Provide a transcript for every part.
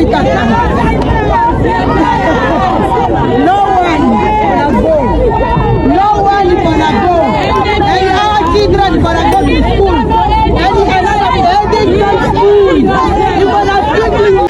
Africa country. No one gonna go. No one gonna go. And our children gonna go to school. And another Addington School. You gonna bring me.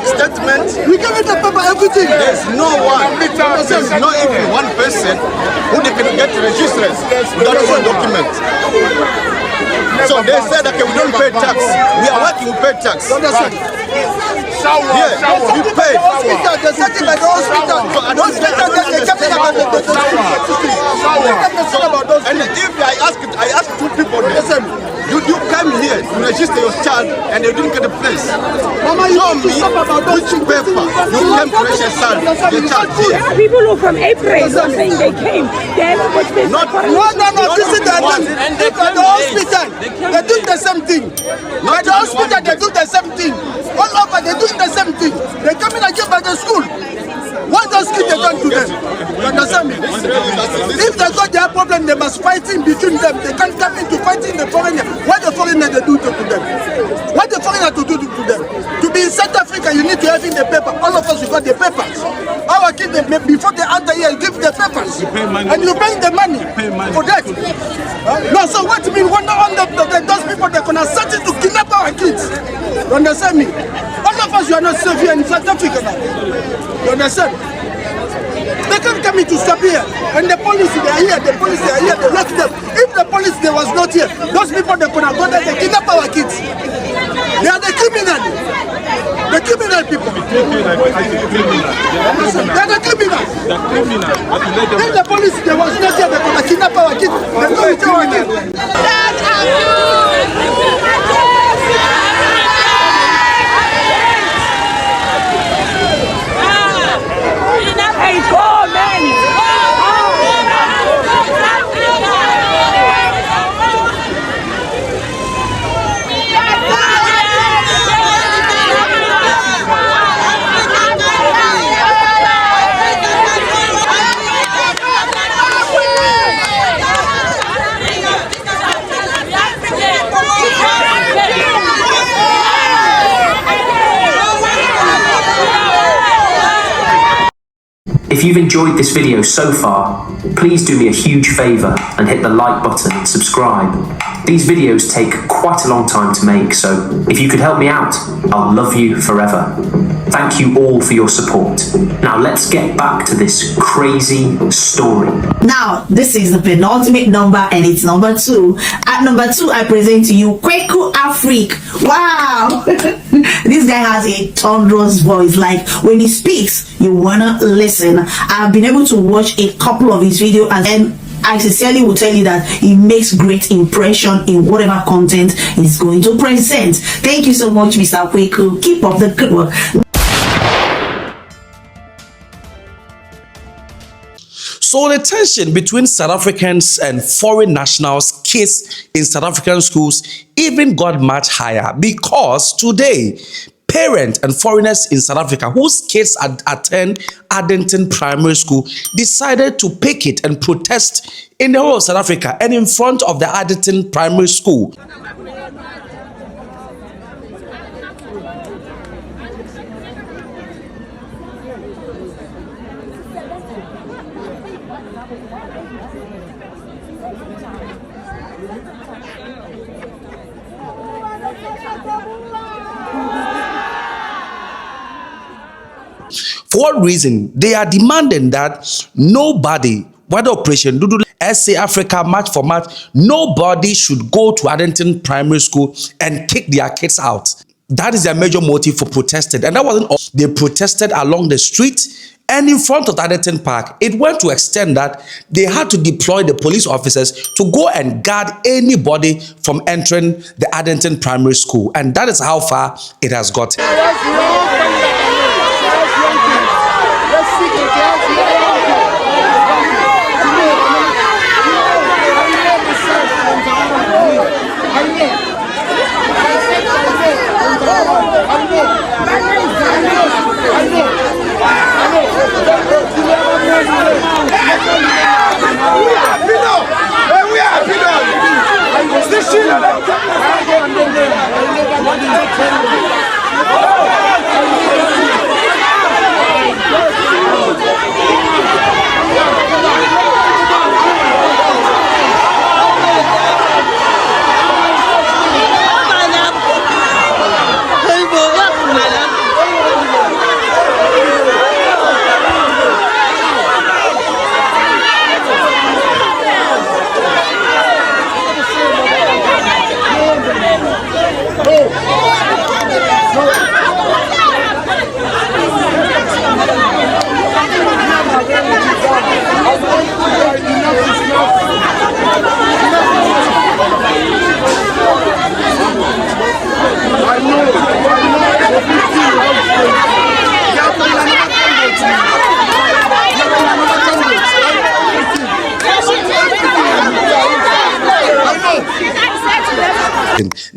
Statement. We give it the paper, everything. There's no one, there's not even one person who they can get registered without one document. So they said, okay, we don't pay tax. We are working, we pay tax. Yeah, we pay. The setting by the hospital. And if I asked two people, listen, you came here to register your child and you didn't get a place. Mama, show me which paper you came to register your child here. There are people who from April are saying they came. They haven't got this. No, this is the hospital. They do the same thing. At the hospital, they do the same thing. All over, they do the same thing. They come in and give by the school. What does kids they don't do them? You understand me? If they got their problem, they must fight in between them. They can't come into fighting the foreigner. What the foreigner they do to them? What the foreigner to do to them? To be in South Africa, you need to have in the paper. All of us, we got the papers. Our kids, before they enter here, give the papers. And you pay the money for that. No, so what do you mean? Those people, they're going to start to kidnap our kids. You understand me? All of us, you are not safe here in South Africa now. You understand? They can't come in to stop here. And the police, they are here. The police, they are here. They lock them. If the police, they was not here, those people, they could have gone there. They kidnap our kids. They are the criminal. The criminal people. They are the criminal. If the police, they was not here, they could have kidnapped our kids. They go with our kids. If you've enjoyed this video so far, please do me a huge favour and hit the like button and subscribe. These videos take quite a long time to make, so if you could help me out, I'll love you forever. Thank you all for your support. Now let's get back to this crazy story. Now, this is the penultimate number and it's number 2. At number 2, I present to you Kweku Afrique. Wow! This guy has a thunderous voice. Like, when he speaks, you wanna listen. I've been able to watch a couple of his videos and I sincerely will tell you that he makes great impression in whatever content he's going to present. Thank you so much, Mr. Kweku. Keep up the good work. So the tension between South Africans and foreign nationals, kids in South African schools, even got much higher because today, parents and foreigners in South Africa whose kids attend Addington Primary School decided to picket and protest in the whole of South Africa and in front of the Addington Primary School. For what reason? They are demanding that nobody, whether Operation Dudu, SA Africa, March for March, nobody should go to Addington Primary School and kick their kids out. That is their major motive for protesting. And that wasn't all. They protested along the street and in front of Addington Park. It went to extend that they had to deploy the police officers to go and guard anybody from entering the Addington Primary School. And that is how far it has gotten.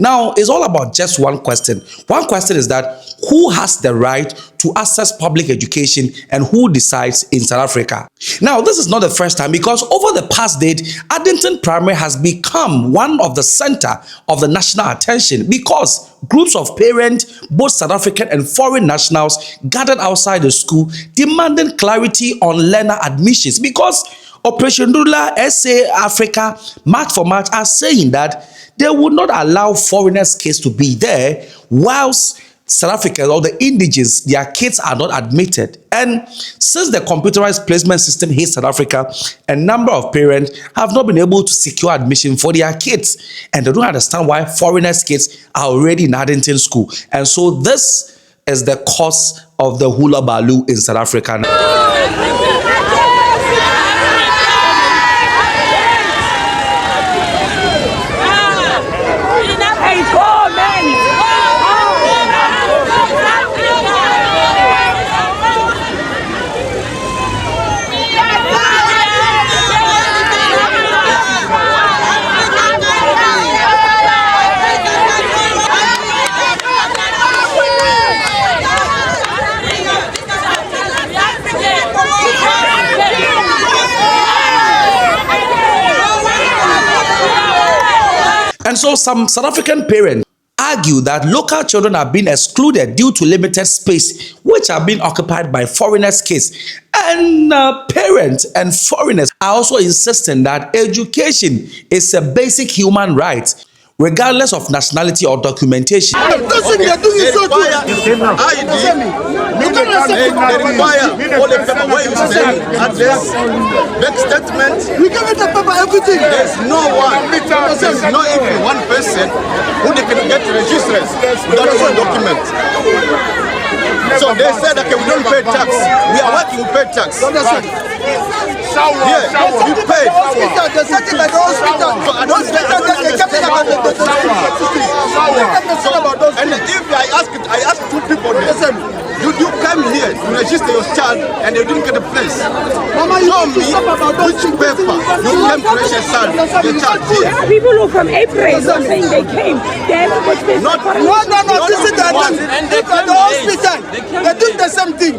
Now, it's all about just one question. One question is that who has the right to access public education and who decides in South Africa? Now, this is not the first time because over the past decade, Addington Primary has become one of the center of the national attention because groups of parents, both South African and foreign nationals, gathered outside the school demanding clarity on learner admissions because Operation Dula, SA Africa, March for March are saying that they would not allow foreigners' kids to be there whilst South Africans or the indigenous, their kids are not admitted. And since the computerized placement system hits South Africa, a number of parents have not been able to secure admission for their kids. And they don't understand why foreigners' kids are already in Addington School. And so this is the cause of the hula baloo in South Africa. And so some South African parents argue that local children are being excluded due to limited space, which are being occupied by foreigners' kids. And parents and foreigners are also insisting that education is a basic human right, regardless of nationality or documentation. They require all the paper where you stay, address, bank statement. We give it the paper, everything. There's no even one person who they can get registered without a document. So they said, okay, we don't pay tax. We are working, we pay tax. Yeah, we pay. They said it like the hospital. And if I ask two people, listen, you came here to register your child and you didn't get a place. Mama, you Show need to me stop about those which paper you came to register your child There here. are people who from April who are saying they came. They haven't got space. Not- No, this is the thing. Look at the hospital. They do the same thing.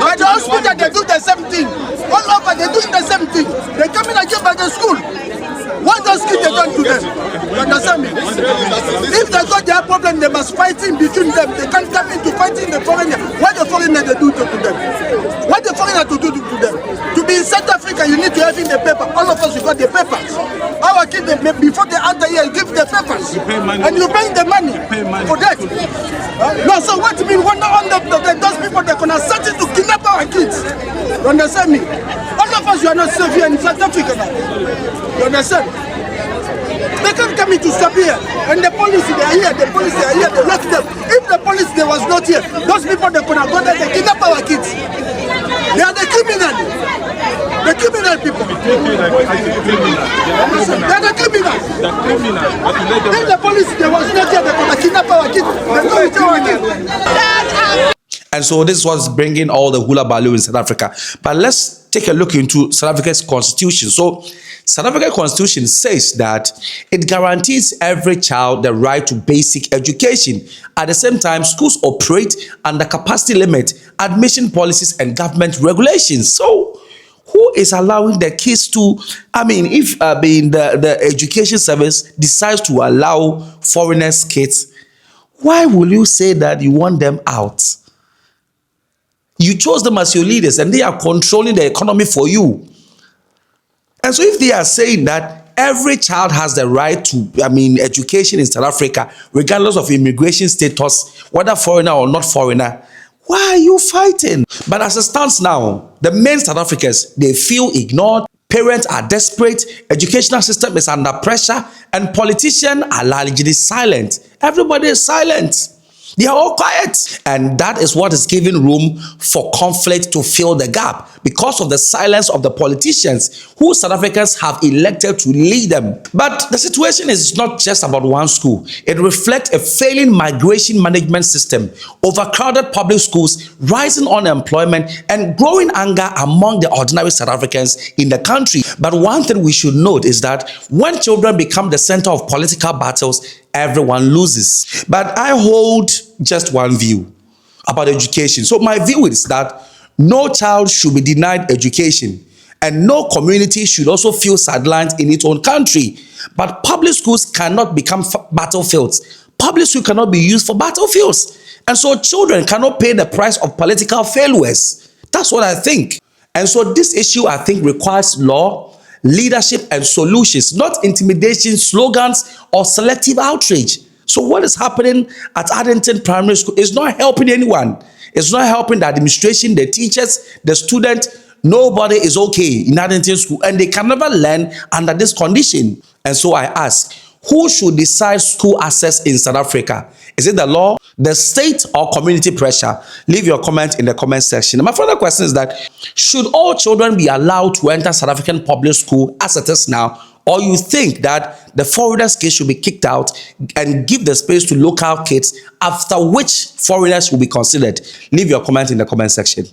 At the hospital, they do the same thing. All over, they do the same thing. They come in and give by the school. What does kids they done to them? You understand me? If they got their problem, they must fight in between them. They can't come into fighting the foreigner. What the foreigner they do to them? What the foreigner to do to them? To be in South Africa, you need to have in the paper. All of us, we got the papers. Our kids, before they enter here, you give the papers. And you pay the money for that. No, so what do you mean? Those people, they're going to start to kidnap our kids. You understand me? All of us, you are not safe here in South Africa now. You understand? They can't come in to stop here. And the police, they are here. The police, they are here. They lock them. If the police, they was not here, those people, they could have gone there. They kidnap our kids. They are the criminal. The criminal people. They are the criminals. If the police, they was not here, they could have kidnapped our kids. They don't kill our kids. And so this was bringing all the hula baloo in South Africa. But let's take a look into South Africa's constitution. So South African constitution says that it guarantees every child the right to basic education. At the same time, schools operate under capacity limit, admission policies, and government regulations. So who is allowing the kids to, if the education service decides to allow foreigners' kids, why will you say that you want them out? You chose them as your leaders and they are controlling the economy for you. And so if they are saying that every child has the right to, education in South Africa, regardless of immigration status, whether foreigner or not foreigner, why are you fighting? But as it stands now, the main South Africans, they feel ignored. Parents are desperate. Educational system is under pressure. And politicians are largely silent. Everybody is silent. They are all quiet. And that is what is giving room for conflict to fill the gap because of the silence of the politicians who South Africans have elected to lead them. But the situation is not just about one school. It reflects a failing migration management system, overcrowded public schools, rising unemployment, and growing anger among the ordinary South Africans in the country. But one thing we should note is that when children become the center of political battles, everyone loses. But I hold just one view about education. So my view is that no child should be denied education and no community should also feel sidelined in its own country. But public schools cannot become battlefields. Public schools cannot be used for battlefields. And so children cannot pay the price of political failures. That's what I think. And so this issue, I think, requires law, leadership, and solutions, not intimidation, slogans, or selective outrage. So what is happening at Addington Primary School is not helping anyone. It's not helping the administration, the teachers, the students. Nobody is okay in Addington School, and they can never learn under this condition. And so I ask, who should decide school access in South Africa? Is it the law, the state, or community pressure? Leave your comment in the comment section. And my further question is that, should all children be allowed to enter South African public school as it is now? Or you think that the foreigners' kids should be kicked out and give the space to local kids, after which foreigners will be considered? Leave your comment in the comment section.